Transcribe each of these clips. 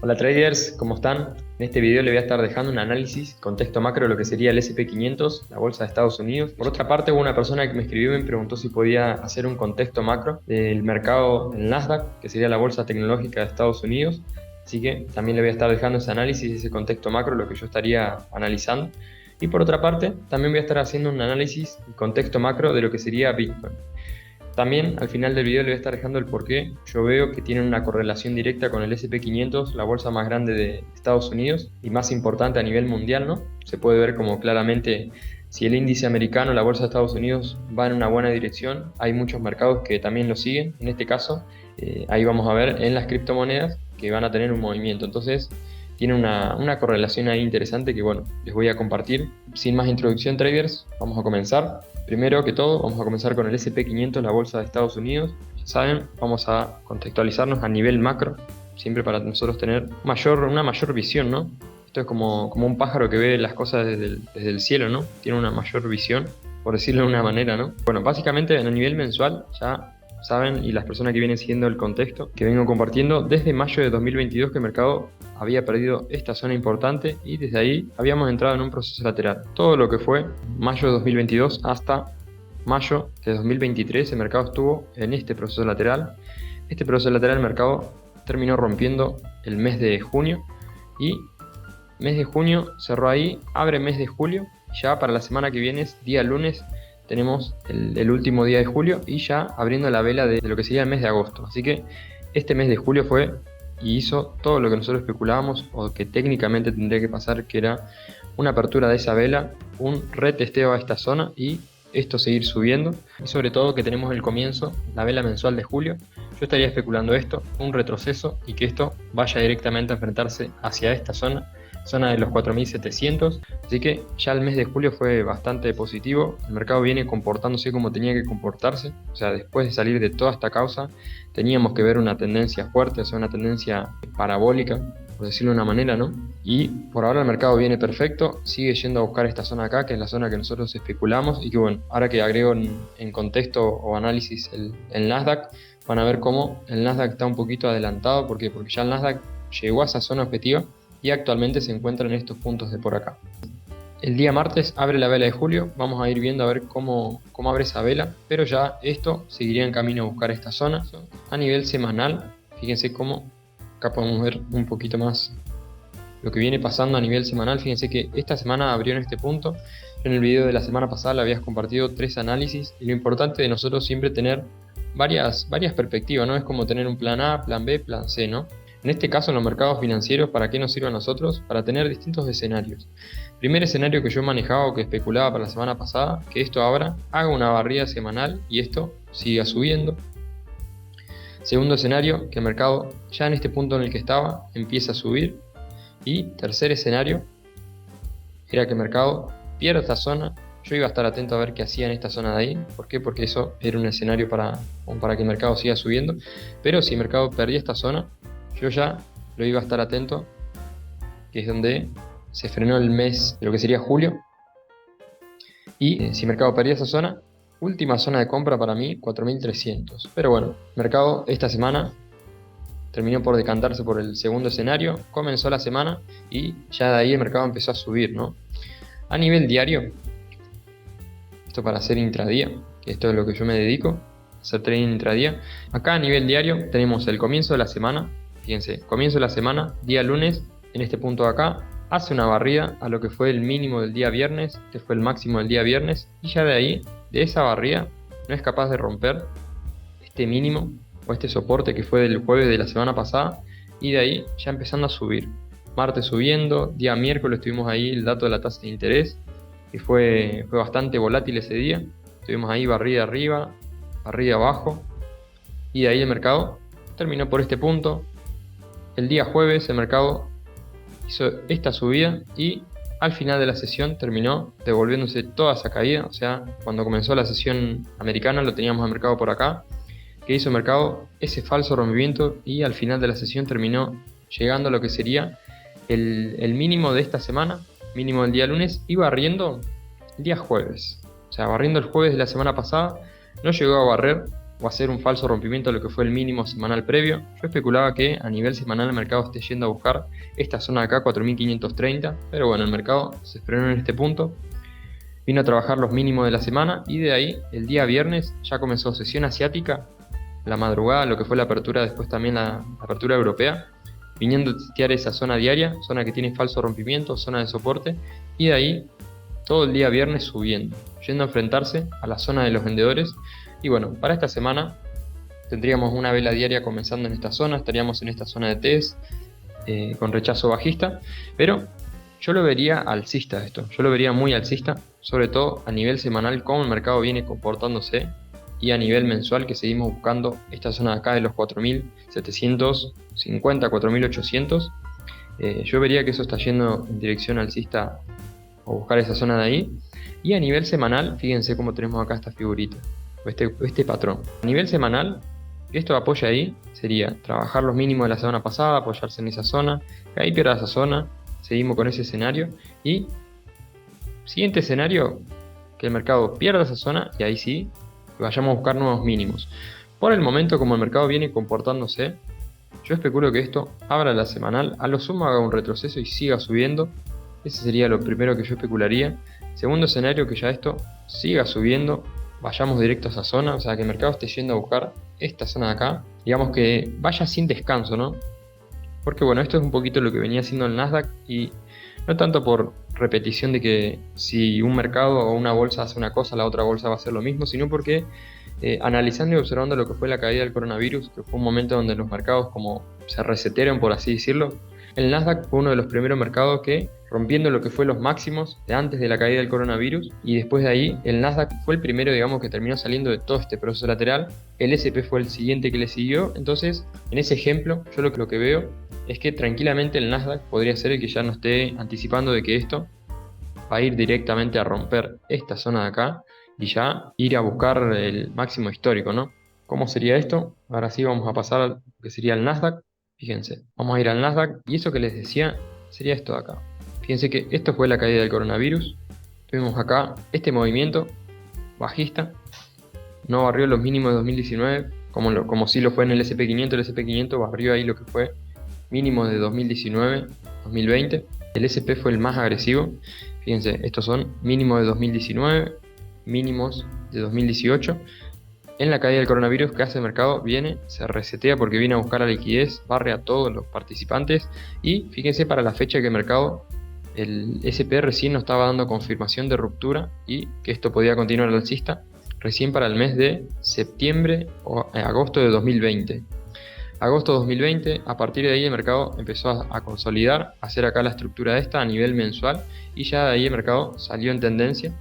Hola traders, ¿cómo están? En este video le voy a estar dejando un análisis, contexto macro de lo que sería el S&P 500, la bolsa de Estados Unidos. Por otra parte, hubo una persona que me escribió y me preguntó si podía hacer un contexto macro del mercado en Nasdaq, que sería la bolsa tecnológica de Estados Unidos. Así que también le voy a estar dejando ese análisis, ese contexto macro, lo que yo estaría analizando. Y por otra parte, también voy a estar haciendo un análisis y contexto macro de lo que sería Bitcoin. También al final del video le voy a estar dejando el por qué yo veo que tienen una correlación directa con el S&P 500, la bolsa más grande de Estados Unidos y más importante a nivel mundial, ¿no? Se puede ver como claramente si el índice americano, la bolsa de Estados Unidos, va en una buena dirección, hay muchos mercados que también lo siguen. En este caso, ahí vamos a ver en las criptomonedas que van a tener un movimiento. Entonces, tiene una correlación ahí interesante que, bueno, les voy a compartir. Sin más introducción, traders, vamos a comenzar. Primero que todo, vamos a comenzar con el S&P 500, la bolsa de Estados Unidos. Ya saben, vamos a contextualizarnos a nivel macro, siempre para nosotros tener una mayor visión, ¿no? Esto es como un pájaro que ve las cosas desde el cielo, ¿no? Tiene una mayor visión, por decirlo de una manera, ¿no? Bueno, básicamente a nivel mensual ya saben, y las personas que vienen siguiendo el contexto que vengo compartiendo, desde mayo de 2022 que el mercado había perdido esta zona importante y desde ahí habíamos entrado en un proceso lateral. Todo lo que fue mayo de 2022 hasta mayo de 2023 el mercado estuvo en este proceso lateral. Este proceso lateral el mercado terminó rompiendo el mes de junio y mes de junio cerró ahí, abre mes de julio. Ya para la semana que viene, día lunes, tenemos el último día de julio y ya abriendo la vela de lo que sería el mes de agosto. Así que este mes de julio fue y hizo todo lo que nosotros especulábamos o que técnicamente tendría que pasar, que era una apertura de esa vela, un retesteo a esta zona y esto seguir subiendo. Y sobre todo que tenemos el comienzo, la vela mensual de julio. Yo estaría especulando esto, un retroceso y que esto vaya directamente a enfrentarse hacia esta zona de los 4.700, así que ya el mes de julio fue bastante positivo. El mercado viene comportándose como tenía que comportarse, o sea, después de salir de toda esta causa teníamos que ver una tendencia fuerte, o sea, una tendencia parabólica, por decirlo de una manera, ¿no? Y por ahora el mercado viene perfecto, sigue yendo a buscar esta zona acá, que es la zona que nosotros especulamos, y que bueno, ahora que agrego en contexto o análisis el Nasdaq, van a ver cómo el Nasdaq está un poquito adelantado. ¿Por qué? Porque ya el Nasdaq llegó a esa zona objetiva y actualmente se encuentra en estos puntos de por acá. El día martes abre la vela de julio, vamos a ir viendo a ver cómo abre esa vela, pero ya esto seguiría en camino a buscar esta zona. A nivel semanal, fíjense cómo, acá podemos ver un poquito más lo que viene pasando a nivel semanal. Fíjense que esta semana abrió en este punto. Yo en el video de la semana pasada le habías compartido 3 análisis y lo importante de nosotros siempre tener varias perspectivas, ¿no? Es como tener un plan A, plan B, plan C, ¿no? En este caso, en los mercados financieros, ¿para qué nos sirve a nosotros? Para tener distintos escenarios. Primer escenario que yo manejaba o que especulaba para la semana pasada, que esto abra, haga una barrida semanal y esto siga subiendo. Segundo escenario, que el mercado ya en este punto en el que estaba empieza a subir. Y tercer escenario, era que el mercado pierda esta zona. Yo iba a estar atento a ver qué hacía en esta zona de ahí. ¿Por qué? Porque eso era un escenario para que el mercado siga subiendo. Pero si el mercado perdía esta zona, yo ya lo iba a estar atento, que es donde se frenó el mes de lo que sería julio. Y si el mercado perdía esa zona, última zona de compra para mí, 4.300. Pero bueno, el mercado esta semana terminó por decantarse por el segundo escenario, comenzó la semana y ya de ahí el mercado empezó a subir, ¿no? A nivel diario, esto para hacer intradía, que esto es lo que yo me dedico, hacer trading intradía. Acá a nivel diario tenemos el comienzo de la semana. Fíjense, comienzo de la semana, día lunes, en este punto de acá, hace una barrida a lo que fue el mínimo del día viernes, que fue el máximo del día viernes, y ya de ahí, de esa barrida, no es capaz de romper este mínimo o este soporte que fue del jueves de la semana pasada, y de ahí ya empezando a subir. Martes subiendo, día miércoles tuvimos ahí el dato de la tasa de interés, que fue bastante volátil ese día, tuvimos ahí barrida arriba, barrida abajo, y de ahí el mercado terminó por este punto. El día jueves el mercado hizo esta subida y al final de la sesión terminó devolviéndose toda esa caída. O sea, cuando comenzó la sesión americana lo teníamos al mercado por acá, que hizo el mercado ese falso rompimiento y al final de la sesión terminó llegando a lo que sería el mínimo de esta semana, mínimo del día lunes, y barriendo el día jueves. O sea, barriendo el jueves de la semana pasada, no llegó a barrer o hacer un falso rompimiento a lo que fue el mínimo semanal previo. Yo especulaba que a nivel semanal el mercado esté yendo a buscar esta zona de acá, 4.530, pero bueno, el mercado se frenó en este punto, vino a trabajar los mínimos de la semana y de ahí el día viernes ya comenzó sesión asiática, la madrugada, lo que fue la apertura, después también la apertura europea, viniendo a testear esa zona diaria, zona que tiene falso rompimiento, zona de soporte, y de ahí todo el día viernes subiendo, yendo a enfrentarse a la zona de los vendedores. Y bueno, para esta semana tendríamos una vela diaria comenzando en esta zona, estaríamos en esta zona de test con rechazo bajista, pero yo lo vería alcista esto, yo lo vería muy alcista, sobre todo a nivel semanal, cómo el mercado viene comportándose, y a nivel mensual que seguimos buscando esta zona de acá de los 4.750, 4.800. Yo vería que eso está yendo en dirección alcista o buscar esa zona de ahí. Y a nivel semanal, fíjense cómo tenemos acá esta figurita, este patrón. A nivel semanal, esto apoya ahí, sería trabajar los mínimos de la semana pasada, apoyarse en esa zona, que ahí pierda esa zona, seguimos con ese escenario. Y siguiente escenario, que el mercado pierda esa zona y ahí sí, vayamos a buscar nuevos mínimos. Por el momento, como el mercado viene comportándose, yo especulo que esto abra la semanal, a lo sumo haga un retroceso y siga subiendo. Ese sería lo primero que yo especularía. Segundo escenario, que ya esto siga subiendo, vayamos directo a esa zona, o sea que el mercado esté yendo a buscar esta zona de acá, digamos que vaya sin descanso, ¿no? Porque bueno, esto es un poquito lo que venía haciendo el Nasdaq, y no tanto por repetición de que si un mercado o una bolsa hace una cosa, la otra bolsa va a hacer lo mismo, sino porque analizando y observando lo que fue la caída del coronavirus, que fue un momento donde los mercados como se resetearon, por así decirlo, el Nasdaq fue uno de los primeros mercados que, rompiendo lo que fue los máximos de antes de la caída del coronavirus, y después de ahí el Nasdaq fue el primero, digamos, que terminó saliendo de todo este proceso lateral. El S&P fue el siguiente que le siguió. Entonces, en ese ejemplo, yo lo que veo es que tranquilamente el Nasdaq podría ser el que ya no esté anticipando de que esto va a ir directamente a romper esta zona de acá y ya ir a buscar el máximo histórico, ¿no? ¿Cómo sería esto? Ahora sí vamos a pasar a lo que sería el Nasdaq. Fíjense, vamos a ir al Nasdaq y eso que les decía sería esto de acá. Fíjense que esto fue la caída del coronavirus. Tuvimos acá este movimiento bajista, no barrió los mínimos de 2019, como sí lo fue en el SP500. El SP500 barrió ahí lo que fue mínimos de 2019, 2020. El SP fue el más agresivo. Fíjense, estos son mínimos de 2019, mínimos de 2018. En la caída del coronavirus, ¿qué hace el mercado? Viene, se resetea porque viene a buscar la liquidez, barre a todos los participantes. Y fíjense, para la fecha que el mercado, el SP recién nos estaba dando confirmación de ruptura y que esto podía continuar al alcista recién para el mes de septiembre o agosto de 2020. Agosto de 2020, a partir de ahí el mercado empezó a consolidar, a hacer acá la estructura esta a nivel mensual, y ya de ahí el mercado salió en tendencia,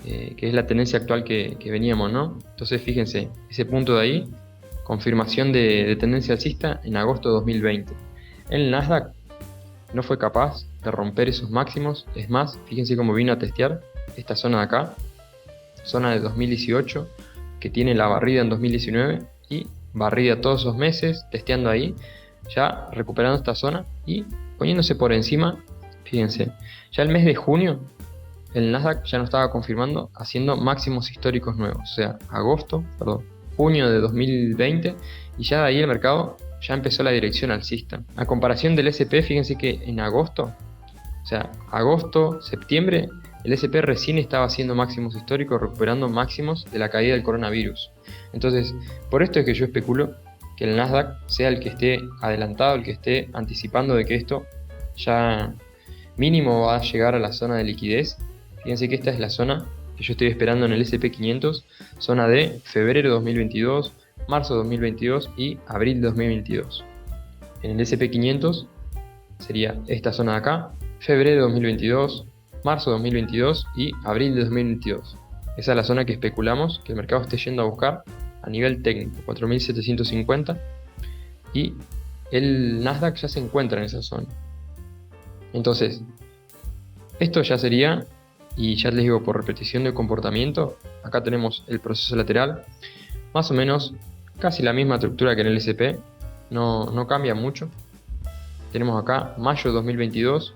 que es la tendencia actual que veníamos, ¿no? Entonces fíjense, ese punto de ahí, confirmación de tendencia alcista en agosto de 2020. El Nasdaq no fue capaz de romper esos máximos, es más, fíjense cómo vino a testear esta zona de acá, zona de 2018, que tiene la barrida en 2019 y barrida todos esos meses, testeando ahí, ya recuperando esta zona y poniéndose por encima. Fíjense, ya el mes de junio el Nasdaq ya nos estaba confirmando haciendo máximos históricos nuevos, o sea, junio de 2020, y ya de ahí el mercado ya empezó la dirección alcista. A comparación del SP, fíjense que en agosto, o sea, agosto, septiembre, el SP recién estaba haciendo máximos históricos, recuperando máximos de la caída del coronavirus. Entonces, por esto es que yo especulo que el Nasdaq sea el que esté adelantado, el que esté anticipando de que esto ya mínimo va a llegar a la zona de liquidez. Fíjense que esta es la zona que yo estoy esperando en el SP500, zona de febrero de 2022, marzo de 2022 y abril de 2022. En el SP500 sería esta zona de acá, febrero de 2022, marzo de 2022 y abril de 2022. Esa es la zona que especulamos que el mercado esté yendo a buscar a nivel técnico, 4.750, y el Nasdaq ya se encuentra en esa zona. Entonces, esto ya sería, y ya les digo por repetición de comportamiento, acá tenemos el proceso lateral, más o menos casi la misma estructura que en el SP, no cambia mucho. Tenemos acá mayo de 2022,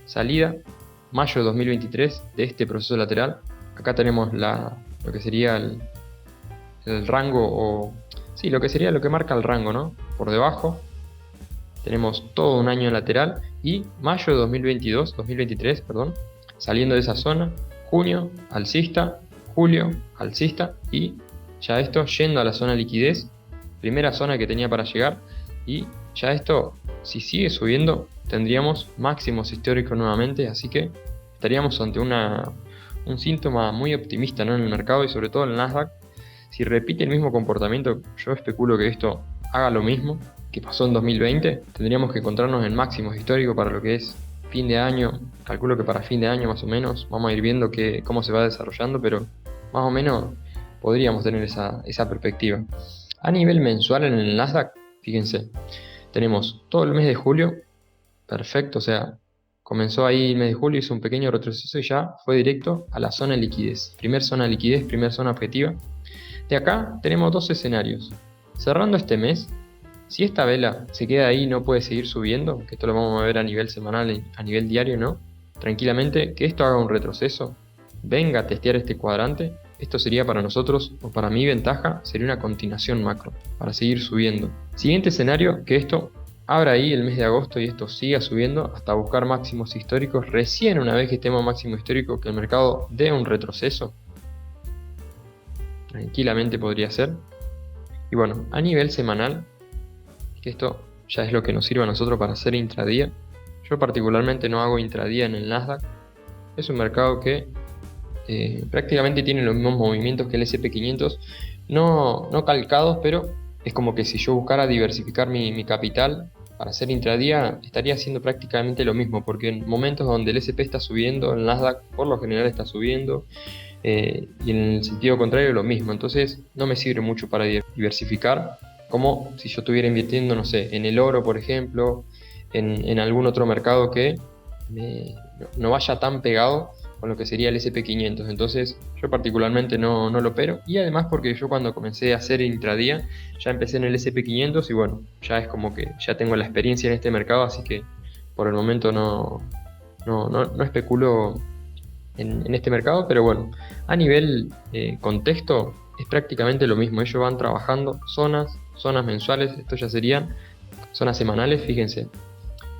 salida, mayo de 2023 de este proceso lateral. Acá tenemos lo que sería el rango o... Sí, lo que sería lo que marca el rango, ¿no? Por debajo tenemos todo un año lateral y mayo de 2023, perdón, saliendo de esa zona, junio alcista, julio alcista y ya esto yendo a la zona de liquidez, primera zona que tenía para llegar, y ya esto, si sigue subiendo, tendríamos máximos históricos nuevamente, así que estaríamos ante un síntoma muy optimista, ¿no?, en el mercado y sobre todo en el Nasdaq. Si repite el mismo comportamiento, yo especulo que esto haga lo mismo que pasó en 2020. Tendríamos que encontrarnos en máximos históricos para lo que es fin de año. Calculo que para fin de año más o menos vamos a ir viendo cómo se va desarrollando, pero más o menos podríamos tener esa perspectiva. A nivel mensual en el Nasdaq, fíjense, tenemos todo el mes de julio, perfecto, o sea, comenzó ahí el mes de julio, hizo un pequeño retroceso y ya fue directo a la zona de liquidez. Primer zona de liquidez, primer zona objetiva. De acá tenemos dos escenarios. Cerrando este mes, si esta vela se queda ahí y no puede seguir subiendo, que esto lo vamos a ver a nivel semanal, a nivel diario, ¿no? Tranquilamente, que esto haga un retroceso, venga a testear este cuadrante, esto sería para nosotros, o para mi ventaja, sería una continuación macro, para seguir subiendo. Siguiente escenario, que esto abra ahí el mes de agosto y esto siga subiendo hasta buscar máximos históricos. Recién una vez que estemos máximo histórico, que el mercado dé un retroceso, tranquilamente podría ser. Y bueno, a nivel semanal, que esto ya es lo que nos sirve a nosotros para hacer intradía. Yo particularmente no hago intradía en el Nasdaq. Es un mercado que prácticamente tiene los mismos movimientos que el S&P 500, no calcados, pero es como que si yo buscara diversificar mi capital para hacer intradía, estaría haciendo prácticamente lo mismo, porque en momentos donde el S&P está subiendo, el Nasdaq por lo general está subiendo, y en el sentido contrario lo mismo. Entonces no me sirve mucho para diversificar, como si yo estuviera invirtiendo, no sé, en el oro, por ejemplo, en algún otro mercado que no vaya tan pegado con lo que sería el S&P 500. Entonces yo particularmente no lo opero, y además porque yo cuando comencé a hacer intradía ya empecé en el S&P 500 y bueno, ya es como que ya tengo la experiencia en este mercado, así que por el momento no especulo en este mercado. Pero bueno, a nivel contexto es prácticamente lo mismo. Ellos van trabajando zonas mensuales, esto ya serían zonas semanales. Fíjense,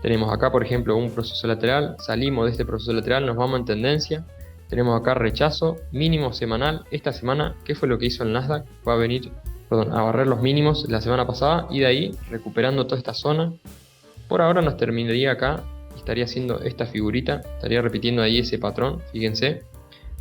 tenemos acá por ejemplo un proceso lateral, salimos de este proceso lateral, nos vamos en tendencia, tenemos acá rechazo, mínimo semanal. Esta semana, ¿qué fue lo que hizo el Nasdaq? Va a venir, a barrer los mínimos la semana pasada y de ahí recuperando toda esta zona. Por ahora nos terminaría acá, estaría haciendo esta figurita, estaría repitiendo ahí ese patrón. Fíjense,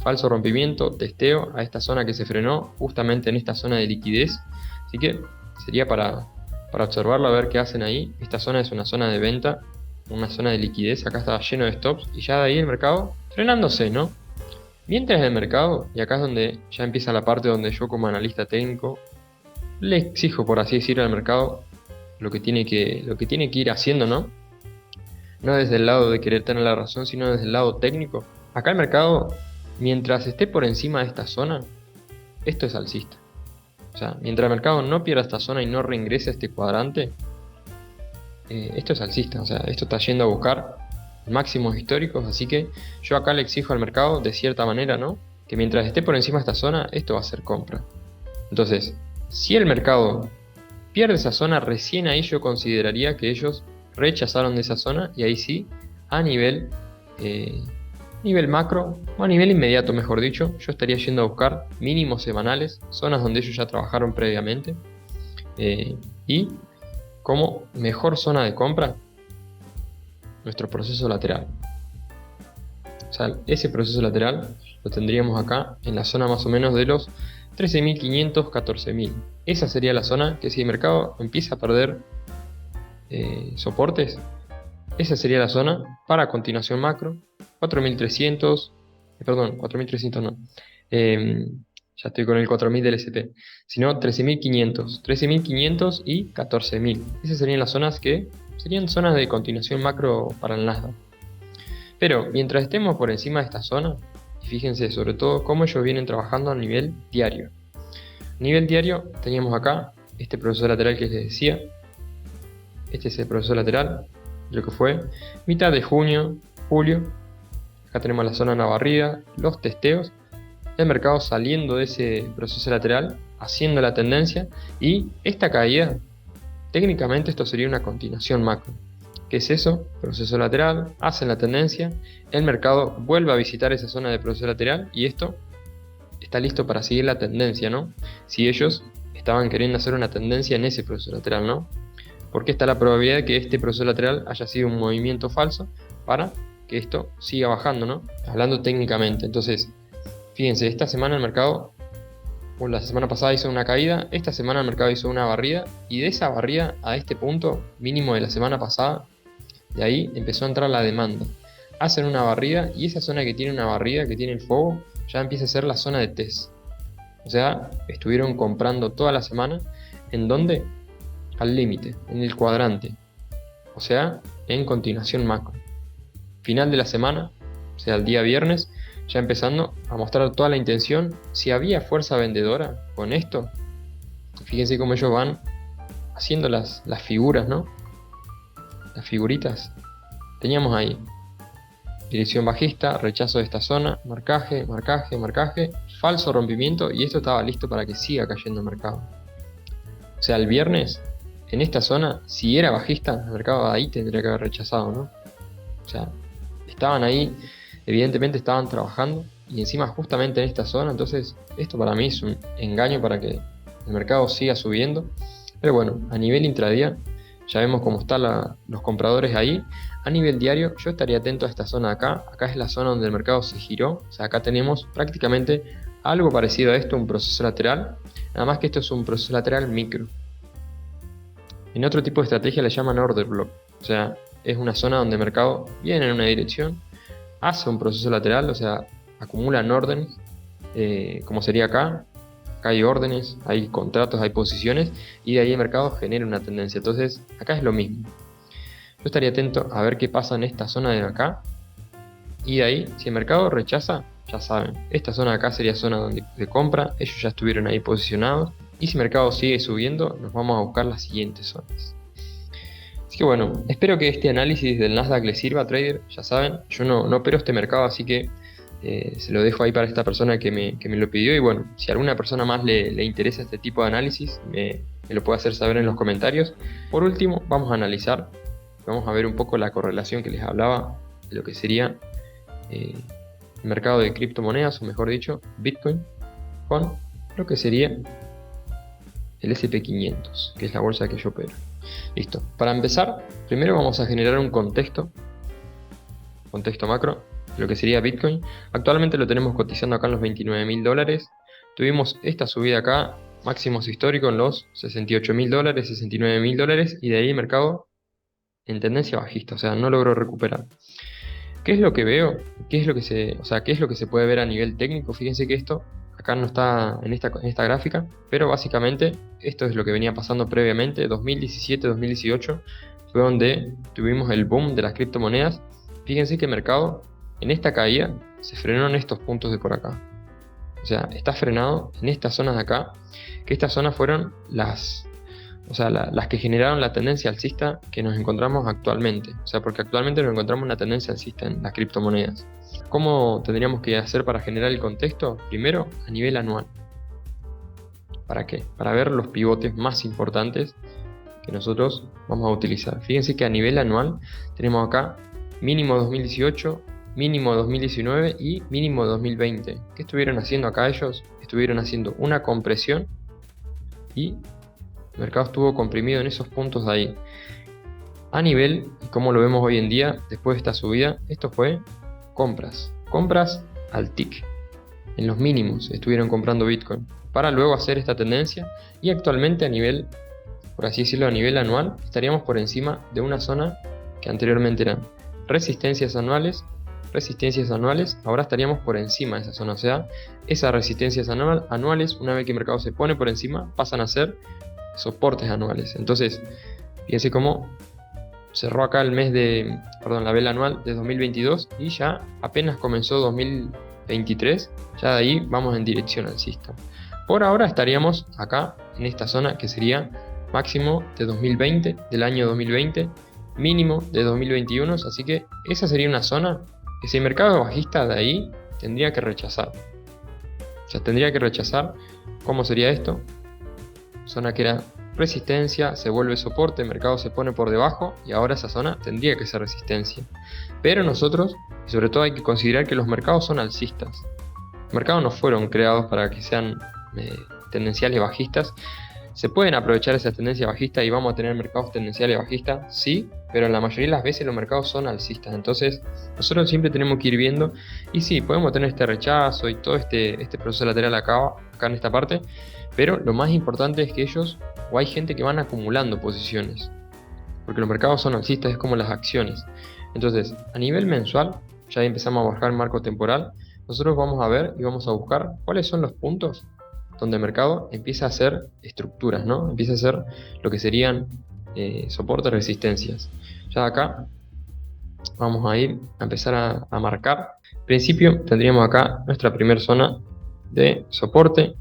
falso rompimiento, testeo a esta zona que se frenó, justamente en esta zona de liquidez. Así que sería para observarlo, a ver qué hacen ahí. Esta zona es una zona de venta, una zona de liquidez, acá estaba lleno de stops y ya de ahí el mercado frenándose, ¿no? Mientras el mercado, y acá es donde ya empieza la parte donde yo como analista técnico le exijo, por así decirlo, al mercado lo que tiene que ir haciendo, ¿no? No desde el lado de querer tener la razón, sino desde el lado técnico. Acá el mercado, mientras esté por encima de esta zona, esto es alcista. O sea, mientras el mercado no pierda esta zona y no reingrese a este cuadrante, esto es alcista. O sea, esto está yendo a buscar máximos históricos, así que yo acá le exijo al mercado, de cierta manera, ¿no?, que mientras esté por encima de esta zona, esto va a ser compra. Entonces, si el mercado pierde esa zona, recién ahí yo consideraría que ellos rechazaron de esa zona, y ahí sí, a nivel macro, o a nivel inmediato mejor dicho, yo estaría yendo a buscar mínimos semanales, zonas donde ellos ya trabajaron previamente, y como mejor zona de compra, nuestro proceso lateral. O sea, ese proceso lateral lo tendríamos acá en la zona más o menos de los 13.500, 14.000. Esa sería la zona que si el mercado empieza a perder soportes, esa sería la zona para continuación macro. 4.300, perdón, 4.300 no, ya estoy con el 4.000 del SP, sino 13.500 y 14.000. Esas serían las zonas que serían zonas de continuación macro para el Nasdaq. Pero mientras estemos por encima de esta zona, y fíjense sobre todo cómo ellos vienen trabajando a nivel diario. A nivel diario teníamos acá este proceso lateral que les decía. Este es el proceso lateral, lo que fue mitad de junio, julio. Acá tenemos la zona de la barrida, los testeos, el mercado saliendo de ese proceso lateral haciendo la tendencia, y esta caída, técnicamente esto sería una continuación macro. ¿Qué es eso? Proceso lateral, hacen la tendencia, el mercado vuelve a visitar esa zona de proceso lateral y esto está listo para seguir la tendencia, ¿no? Si ellos estaban queriendo hacer una tendencia en ese proceso lateral, ¿no? Porque está la probabilidad de que este proceso lateral haya sido un movimiento falso para que esto siga bajando, ¿no? Hablando técnicamente. Entonces, fíjense, esta semana el mercado, o la semana pasada hizo una caída, esta semana el mercado hizo una barrida, y de esa barrida a este punto mínimo de la semana pasada, de ahí empezó a entrar la demanda. Hacen una barrida y esa zona que tiene una barrida, que tiene el fuego, ya empieza a ser la zona de test. O sea, estuvieron comprando toda la semana. ¿En dónde? Al límite, en el cuadrante. O sea, en continuación macro. Final de la semana, o sea, el día viernes, ya empezando a mostrar toda la intención. Si había fuerza vendedora con esto, fíjense cómo ellos van haciendo las figuras, ¿no? Las figuritas. Teníamos ahí dirección bajista, rechazo de esta zona, marcaje, marcaje, marcaje, falso rompimiento, y esto estaba listo para que siga cayendo el mercado. O sea, el viernes, en esta zona, si era bajista, el mercado ahí tendría que haber rechazado, ¿no? O sea, estaban ahí, evidentemente estaban trabajando, y encima justamente en esta zona. Entonces esto para mí es un engaño para que el mercado siga subiendo. Pero bueno, a nivel intradía ya vemos cómo están los compradores ahí. A nivel diario yo estaría atento a esta zona de acá. Acá es la zona donde el mercado se giró. O sea, acá tenemos prácticamente algo parecido a esto, un proceso lateral. Nada más que esto es un proceso lateral micro. En otro tipo de estrategia le llaman order block. O sea, es una zona donde el mercado viene en una dirección, hace un proceso lateral, o sea, acumulan órdenes, como sería acá. Acá hay órdenes, hay contratos, hay posiciones, y de ahí el mercado genera una tendencia. Entonces, acá es lo mismo. Yo estaría atento a ver qué pasa en esta zona de acá, y de ahí, si el mercado rechaza, ya saben, esta zona de acá sería zona de compra, ellos ya estuvieron ahí posicionados, y si el mercado sigue subiendo, nos vamos a buscar las siguientes zonas. Así que bueno, espero que este análisis del Nasdaq les sirva, trader. Ya saben, yo no opero este mercado, así que se lo dejo ahí para esta persona que me lo pidió. Y bueno, si a alguna persona más le interesa este tipo de análisis, me lo puede hacer saber en los comentarios. Por último, vamos a analizar, vamos a ver un poco la correlación que les hablaba de lo que sería el mercado de criptomonedas, o mejor dicho, Bitcoin, con lo que sería el SP500, que es la bolsa que yo opero. Listo. Para empezar, primero vamos a generar un contexto macro de lo que sería Bitcoin. Actualmente lo tenemos cotizando acá en los $29.000. Tuvimos esta subida acá, máximos históricos en los $68.000, $69.000, y de ahí el mercado en tendencia bajista, o sea, no logró recuperar. ¿Qué es lo que veo? ¿Qué es lo que se puede ver a nivel técnico? Fíjense que esto acá no está en esta gráfica, pero básicamente esto es lo que venía pasando previamente. 2017-2018 fue donde tuvimos el boom de las criptomonedas. Fíjense que el mercado en esta caída se frenó en estos puntos de por acá. O sea, está frenado en estas zonas de acá, que estas zonas fueron las que generaron la tendencia alcista que nos encontramos actualmente. O sea, porque actualmente nos encontramos una tendencia alcista en las criptomonedas. ¿Cómo tendríamos que hacer para generar el contexto? Primero, a nivel anual. ¿Para qué? Para ver los pivotes más importantes que nosotros vamos a utilizar. Fíjense que a nivel anual tenemos acá mínimo 2018, mínimo 2019 y mínimo 2020. ¿Qué estuvieron haciendo acá ellos? Estuvieron haciendo una compresión y el mercado estuvo comprimido en esos puntos de ahí. A nivel, como lo vemos hoy en día, después de esta subida, esto fue compras al tick. En los mínimos estuvieron comprando Bitcoin para luego hacer esta tendencia, y actualmente a nivel, por así decirlo, a nivel anual, estaríamos por encima de una zona que anteriormente eran resistencias anuales, ahora estaríamos por encima de esa zona. O sea, esas resistencias anuales, una vez que el mercado se pone por encima, pasan a ser soportes anuales. Entonces, fíjense cómo cerró acá la vela anual de 2022 y ya apenas comenzó 2023, ya de ahí vamos en dirección alcista. Por ahora estaríamos acá en esta zona que sería máximo de 2020, del año 2020, mínimo de 2021, así que esa sería una zona que si el mercado es bajista de ahí tendría que rechazar. O sea, tendría que rechazar. ¿Cómo sería esto? Zona que era resistencia, se vuelve soporte, el mercado se pone por debajo y ahora esa zona tendría que ser resistencia. Pero nosotros, y sobre todo hay que considerar que los mercados son alcistas. Los mercados no fueron creados para que sean tendenciales bajistas. ¿Se pueden aprovechar esas tendencias bajistas y vamos a tener mercados tendenciales bajistas? Sí, pero en la mayoría de las veces los mercados son alcistas. Entonces nosotros siempre tenemos que ir viendo, y sí, podemos tener este rechazo y todo este proceso lateral acá en esta parte, pero lo más importante es que ellos, o hay gente que van acumulando posiciones, porque los mercados son alcistas, es como las acciones. Entonces, a nivel mensual, ya empezamos a bajar el marco temporal, nosotros vamos a ver y vamos a buscar cuáles son los puntos donde el mercado empieza a hacer estructuras, ¿no? Empieza a hacer lo que serían soportes, resistencias. Ya acá vamos a ir a empezar a marcar. En principio tendríamos acá nuestra primera zona de soporte.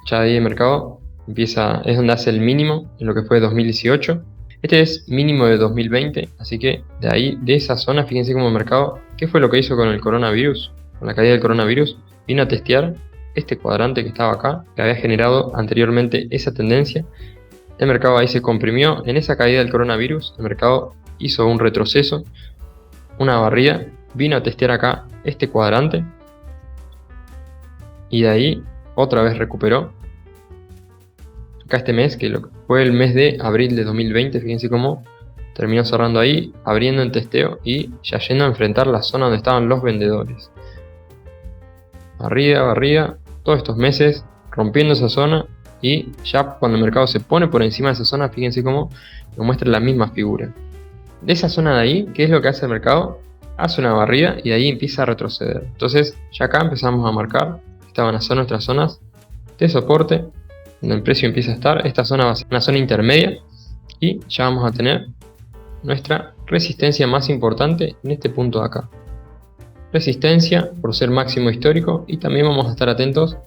Ya de ahí el mercado empieza, es donde hace el mínimo en lo que fue 2018. Este es mínimo de 2020, así que de ahí, de esa zona, fíjense cómo el mercado, ¿qué fue lo que hizo con el coronavirus? Con la caída del coronavirus, vino a testear este cuadrante que estaba acá, que había generado anteriormente esa tendencia. El mercado ahí se comprimió. En esa caída del coronavirus, el mercado hizo un retroceso, una barrida, vino a testear acá este cuadrante y de ahí otra vez recuperó. Acá este mes, que fue el mes de abril de 2020, fíjense cómo terminó cerrando ahí, abriendo en testeo y ya yendo a enfrentar la zona donde estaban los vendedores. Barrida, todos estos meses rompiendo esa zona, y ya cuando el mercado se pone por encima de esa zona, fíjense cómo nos muestra la misma figura. De esa zona de ahí, ¿qué es lo que hace el mercado? Hace una barrida y de ahí empieza a retroceder. Entonces ya acá empezamos a marcar, estaban a ser nuestras zonas de soporte, donde el precio empieza a estar. Esta zona va a ser una zona intermedia y ya vamos a tener nuestra resistencia más importante en este punto de acá. Resistencia por ser máximo histórico, y también vamos a estar atentos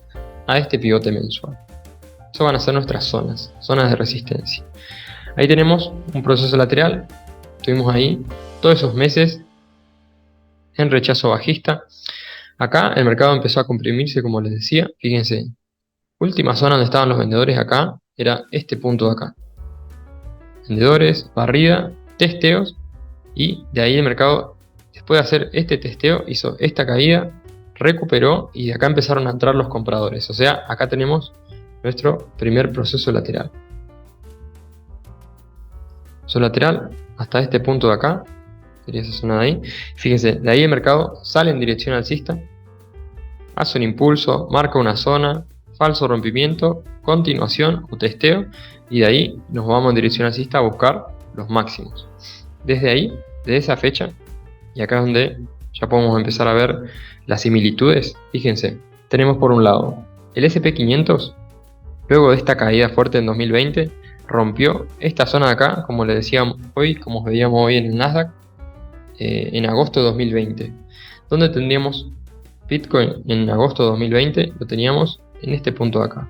a este pivote mensual. Eso van a ser nuestras zonas de resistencia. Ahí tenemos un proceso lateral. Estuvimos ahí todos esos meses en rechazo bajista. Acá el mercado empezó a comprimirse, como les decía. Fíjense, última zona donde estaban los vendedores acá era este punto de acá. Vendedores, barrida, testeos, y de ahí el mercado, después de hacer este testeo, hizo esta caída, recuperó y de acá empezaron a entrar los compradores. O sea, acá tenemos nuestro primer proceso lateral. Proceso lateral hasta este punto de acá, sería esa zona de ahí. Fíjense, de ahí el mercado sale en dirección alcista, hace un impulso, marca una zona, falso rompimiento, continuación o testeo, y de ahí nos vamos en dirección alcista a buscar los máximos. Desde ahí, desde esa fecha, y acá es donde ya podemos empezar a ver las similitudes. Fíjense, tenemos por un lado el S&P500, luego de esta caída fuerte en 2020, rompió esta zona de acá, como les decíamos hoy, como veíamos hoy en el Nasdaq, en agosto de 2020. ¿Dónde tendríamos Bitcoin en agosto de 2020? Lo teníamos en este punto de acá,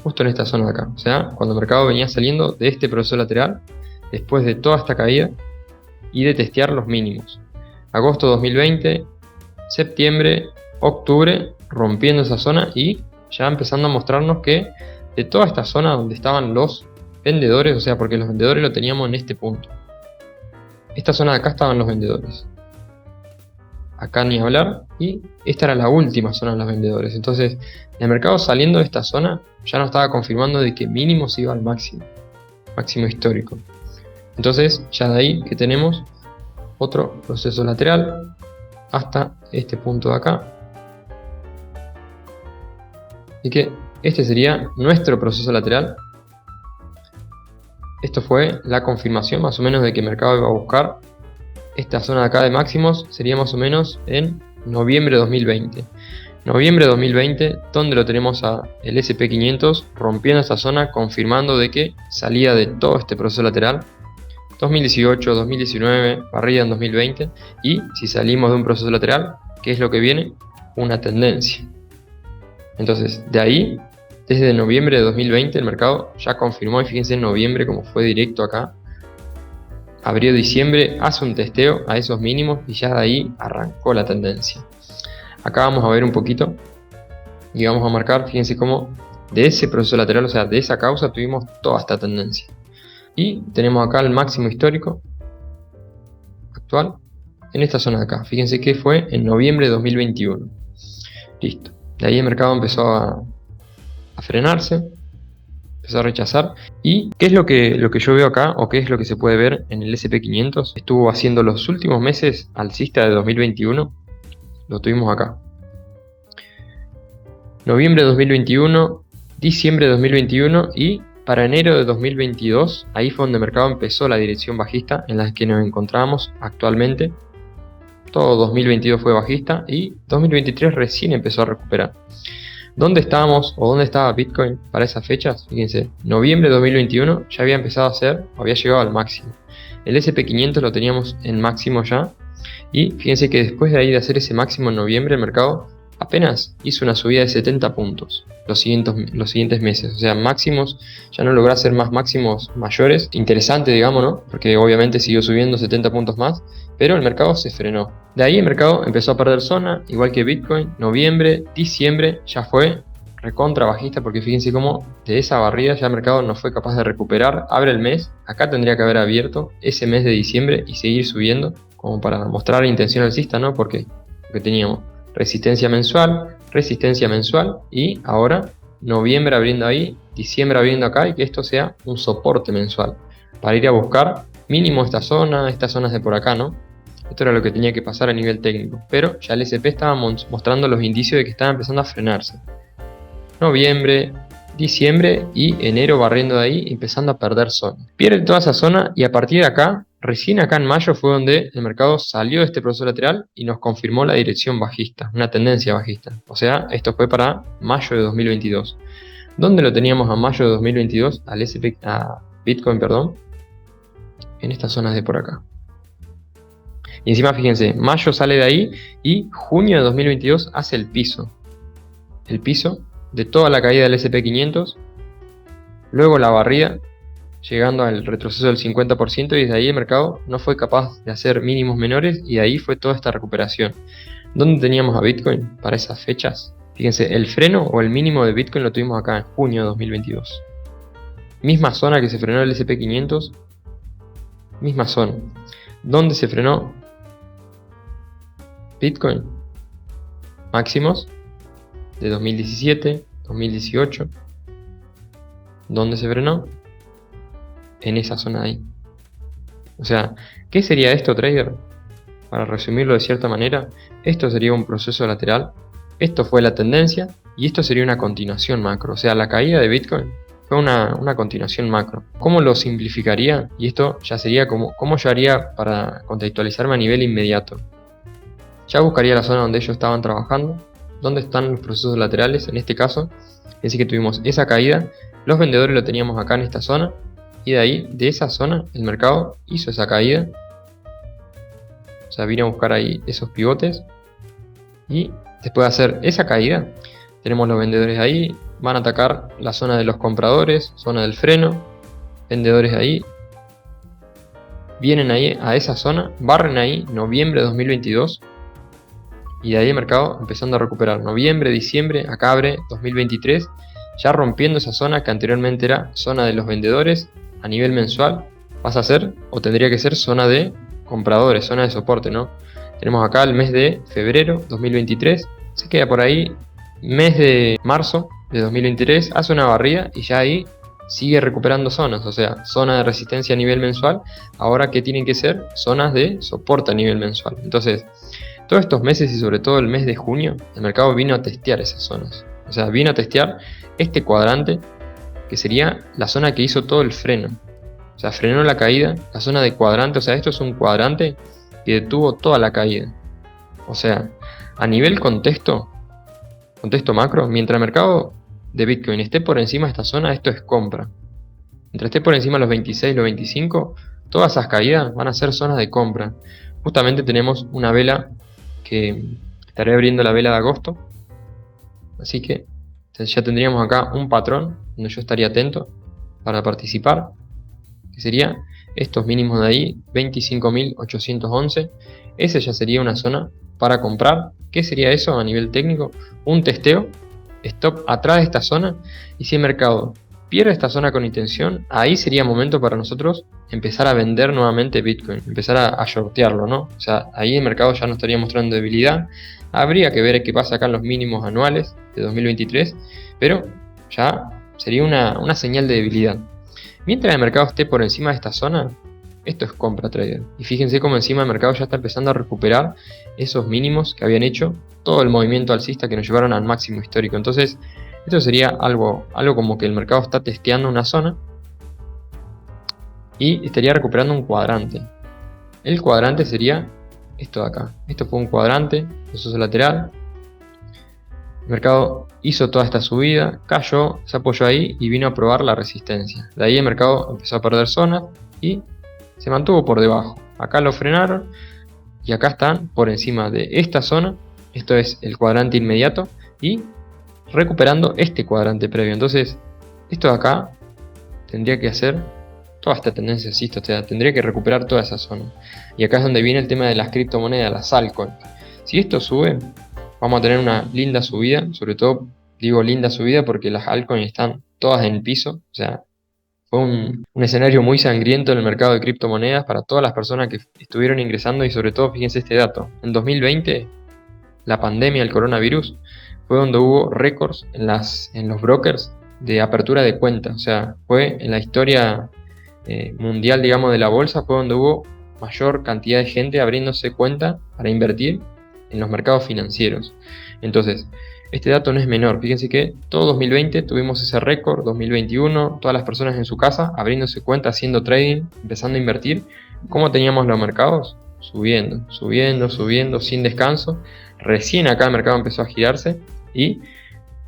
justo en esta zona de acá. O sea, cuando el mercado venía saliendo de este proceso lateral, después de toda esta caída y de testear los mínimos. Agosto de 2020, septiembre, octubre, rompiendo esa zona y ya empezando a mostrarnos que de toda esta zona donde estaban los vendedores, o sea, porque los vendedores lo teníamos en este punto. Esta zona de acá estaban los vendedores. Acá ni hablar, y esta era la última zona de los vendedores. Entonces, el mercado saliendo de esta zona ya nos estaba confirmando de que mínimo se iba al máximo histórico. Entonces, ya de ahí que tenemos otro proceso lateral hasta este punto de acá. Así que este sería nuestro proceso lateral. Esto fue la confirmación más o menos de que el mercado iba a buscar esta zona de acá de máximos. Sería más o menos en noviembre de 2020. Noviembre de 2020, donde lo tenemos a el S&P500 rompiendo esta zona, confirmando de que salía de todo este proceso lateral. 2018, 2019, barrida en 2020, y si salimos de un proceso lateral, ¿qué es lo que viene? Una tendencia. Entonces, de ahí, desde noviembre de 2020, el mercado ya confirmó, y fíjense en noviembre como fue directo acá, abrió diciembre, hace un testeo a esos mínimos y ya de ahí arrancó la tendencia. Acá vamos a ver un poquito Y vamos a marcar, fíjense cómo de ese proceso lateral, o sea, de esa causa tuvimos toda esta tendencia. Y tenemos acá el máximo histórico actual en esta zona de acá. Fíjense que fue en noviembre de 2021. Listo. De ahí el mercado empezó a frenarse, empezó a rechazar. ¿Y qué es lo que yo veo acá, o qué es lo que se puede ver en el S&P500? Estuvo haciendo los últimos meses alcista de 2021, lo tuvimos acá. Noviembre de 2021, diciembre de 2021 y para enero de 2022, ahí fue donde el mercado empezó la dirección bajista en la que nos encontramos actualmente. Todo 2022 fue bajista y 2023 recién empezó a recuperar. ¿Dónde estábamos o dónde estaba Bitcoin para esas fechas? Fíjense, noviembre de 2021 ya había empezado a hacer, o había llegado al máximo. El S&P500 lo teníamos en máximo ya. Y fíjense que después de ahí de hacer ese máximo en noviembre, el mercado apenas hizo una subida de 70 puntos los siguientes meses. O sea, máximos, ya no logró hacer más máximos mayores. Interesante, digamos, ¿no? Porque obviamente siguió subiendo 70 puntos más, pero el mercado se frenó. De ahí el mercado empezó a perder zona, igual que Bitcoin. Noviembre, diciembre ya fue recontra bajista, porque fíjense cómo de esa barrida ya el mercado no fue capaz de recuperar. Abre el mes, acá tendría que haber abierto ese mes de diciembre y seguir subiendo, como para mostrar intención alcista, ¿no? Porque teníamos resistencia mensual y ahora noviembre abriendo ahí, diciembre abriendo acá, y que esto sea un soporte mensual para ir a buscar mínimo esta zona, estas zonas de por acá, ¿no? Esto era lo que tenía que pasar a nivel técnico, pero ya el S&P estaba mostrando los indicios de que estaba empezando a frenarse. Noviembre, diciembre y enero barriendo de ahí, empezando a perder zona. Pierde toda esa zona y a partir de acá, recién acá en mayo fue donde el mercado salió de este proceso lateral y nos confirmó la dirección bajista, una tendencia bajista. O sea, esto fue para mayo de 2022. ¿Dónde lo teníamos a mayo de 2022? A Bitcoin, perdón. En estas zonas de por acá. Y encima fíjense, mayo sale de ahí y junio de 2022 hace el piso. El piso de toda la caída del S&P500, luego la barrida, llegando al retroceso del 50%, y desde ahí el mercado no fue capaz de hacer mínimos menores y de ahí fue toda esta recuperación. ¿Dónde teníamos a Bitcoin para esas fechas? Fíjense, el freno o el mínimo de Bitcoin lo tuvimos acá en junio de 2022. Misma zona que se frenó el S&P500, misma zona. ¿Dónde se frenó Bitcoin? Máximos de 2017, 2018. ¿Dónde se frenó? En esa zona de ahí. O sea, ¿qué sería esto, trader? Para resumirlo de cierta manera, esto sería un proceso lateral, esto fue la tendencia y esto sería una continuación macro. O sea, la caída de Bitcoin fue una continuación macro. ¿Cómo lo simplificaría? Y esto ya sería cómo yo haría para contextualizarme a nivel inmediato. Ya buscaría la zona donde ellos estaban trabajando, dónde están los procesos laterales en este caso. Es decir, que tuvimos esa caída, los vendedores lo teníamos acá en esta zona, y de ahí, de esa zona, el mercado hizo esa caída. O sea, vino a buscar ahí esos pivotes, y después de hacer esa caída, tenemos los vendedores ahí, van a atacar la zona de los compradores, zona del freno, vendedores ahí, vienen ahí a esa zona, barren ahí noviembre de 2022, y de ahí el mercado empezando a recuperar. Noviembre, diciembre, acá abre 2023, ya rompiendo esa zona que anteriormente era zona de los vendedores. A nivel mensual pasa a ser, o tendría que ser, zona de compradores, zona de soporte, ¿no? Tenemos acá el mes de febrero 2023, se queda por ahí, mes de marzo de 2023, hace una barrida y ya ahí sigue recuperando zonas, o sea, zona de resistencia a nivel mensual, ahora que tienen que ser zonas de soporte a nivel mensual. Entonces, todos estos meses y sobre todo el mes de junio, el mercado vino a testear esas zonas. O sea, vino a testear este cuadrante, que sería la zona que hizo todo el freno. O sea, frenó la caída, la zona de cuadrante. O sea, esto es un cuadrante que detuvo toda la caída. O sea, a nivel contexto macro, mientras el mercado de Bitcoin esté por encima de esta zona, esto es compra. Mientras esté por encima de los 26, los 25, todas esas caídas van a ser zonas de compra. Justamente tenemos una vela que estaré abriendo, la vela de agosto, así que ya tendríamos acá un patrón donde yo estaría atento para participar, que sería estos mínimos de ahí, 25.811. Ese ya sería una zona para comprar. ¿Qué sería eso a nivel técnico? Un testeo stop atrás de esta zona, y si el mercado pierde esta zona con intención, ahí sería momento para nosotros empezar a vender nuevamente Bitcoin, empezar a shortearlo, ¿no? O sea, ahí el mercado ya nos estaría mostrando debilidad. Habría que ver qué pasa acá en los mínimos anuales de 2023, pero ya sería una señal de debilidad. Mientras el mercado esté por encima de esta zona, esto es compra, trader. Y fíjense cómo encima el mercado ya está empezando a recuperar esos mínimos que habían hecho todo el movimiento alcista que nos llevaron al máximo histórico. Entonces, esto sería algo como que el mercado está testeando una zona y estaría recuperando un cuadrante. El cuadrante sería esto de acá. Esto fue un cuadrante, eso es lateral. El mercado hizo toda esta subida, cayó, se apoyó ahí y vino a probar la resistencia. De ahí el mercado empezó a perder zonas y se mantuvo por debajo. Acá lo frenaron y acá están por encima de esta zona. Esto es el cuadrante inmediato y recuperando este cuadrante previo. Entonces, esto de acá tendría que hacer toda esta tendencia alcista, o sea, tendría que recuperar toda esa zona. Y acá es donde viene el tema de las criptomonedas, las altcoins. Si esto sube, vamos a tener una linda subida, sobre todo digo linda subida porque las altcoins están todas en el piso, o sea, fue un escenario muy sangriento en el mercado de criptomonedas para todas las personas que estuvieron ingresando, y sobre todo, fíjense este dato, en 2020, la pandemia del coronavirus, fue donde hubo récords en los brokers de apertura de cuentas, o sea, fue en la historia mundial, digamos, de la bolsa, fue donde hubo mayor cantidad de gente abriéndose cuenta para invertir en los mercados financieros. Entonces, este dato no es menor. Fíjense que todo 2020 tuvimos ese récord, 2021, todas las personas en su casa abriéndose cuenta, haciendo trading, empezando a invertir. ¿Cómo teníamos los mercados? Subiendo, subiendo, subiendo, sin descanso. Recién acá el mercado empezó a girarse y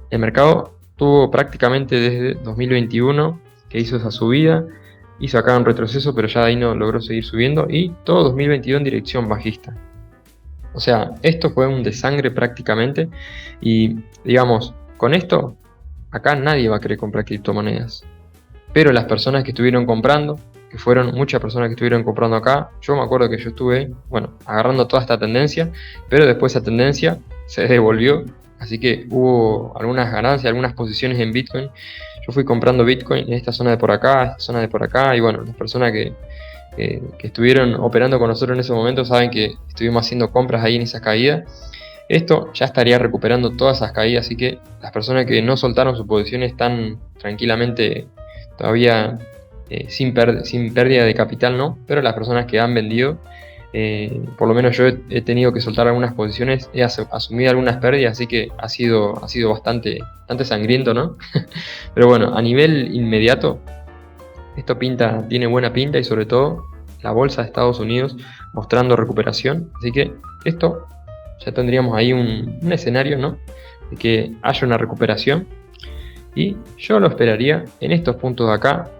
el mercado tuvo prácticamente desde 2021 que hizo esa subida, hizo acá un retroceso, pero ya de ahí no logró seguir subiendo, y todo 2022 en dirección bajista. O sea, esto fue un desangre prácticamente, y digamos, con esto, acá nadie va a querer comprar criptomonedas. Pero las personas que estuvieron comprando, que fueron muchas personas que estuvieron comprando acá, yo me acuerdo que yo estuve, bueno, agarrando toda esta tendencia, pero después esa tendencia se devolvió, así que hubo algunas ganancias, algunas posiciones en Bitcoin. Yo fui comprando Bitcoin en esta zona de por acá, esta zona de por acá, y bueno, las personas que estuvieron operando con nosotros en ese momento saben que estuvimos haciendo compras ahí en esas caídas. Esto ya estaría recuperando todas esas caídas, así que las personas que no soltaron sus posiciones están tranquilamente todavía sin pérdida de capital, ¿no? Pero las personas que han vendido, por lo menos yo he tenido que soltar algunas posiciones, he asumido algunas pérdidas, así que ha sido bastante sangriento, ¿no? Pero bueno, a nivel inmediato, esto tiene buena pinta, y sobre todo la bolsa de Estados Unidos mostrando recuperación. Así que esto ya tendríamos ahí un escenario, ¿no?, de que haya una recuperación, y yo lo esperaría en estos puntos de acá.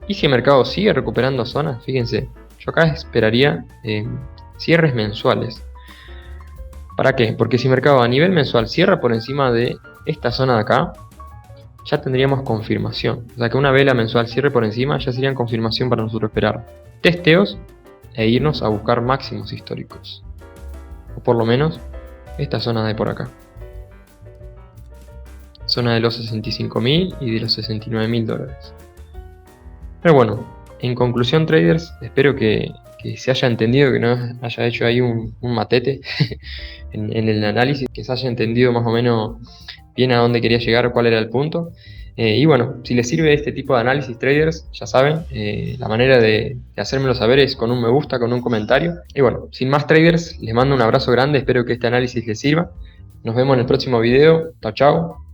Y si el mercado sigue recuperando zonas, fíjense, yo acá esperaría cierres mensuales. ¿Para qué? Porque si el mercado a nivel mensual cierra por encima de esta zona de acá, ya tendríamos confirmación. O sea, que una vela mensual cierre por encima ya serían confirmación para nosotros esperar testeos e irnos a buscar máximos históricos. O por lo menos esta zona de por acá. Zona de los 65.000 y de los 69.000 dólares. Pero bueno, en conclusión, traders, espero que se haya entendido, que no haya hecho ahí un matete en el análisis, que se haya entendido más o menos bien a dónde quería llegar, cuál era el punto. Y bueno, si les sirve este tipo de análisis, traders, ya saben, la manera de hacérmelo saber es con un me gusta, con un comentario. Y bueno, sin más, traders, les mando un abrazo grande, espero que este análisis les sirva. Nos vemos en el próximo video. Chao, chao.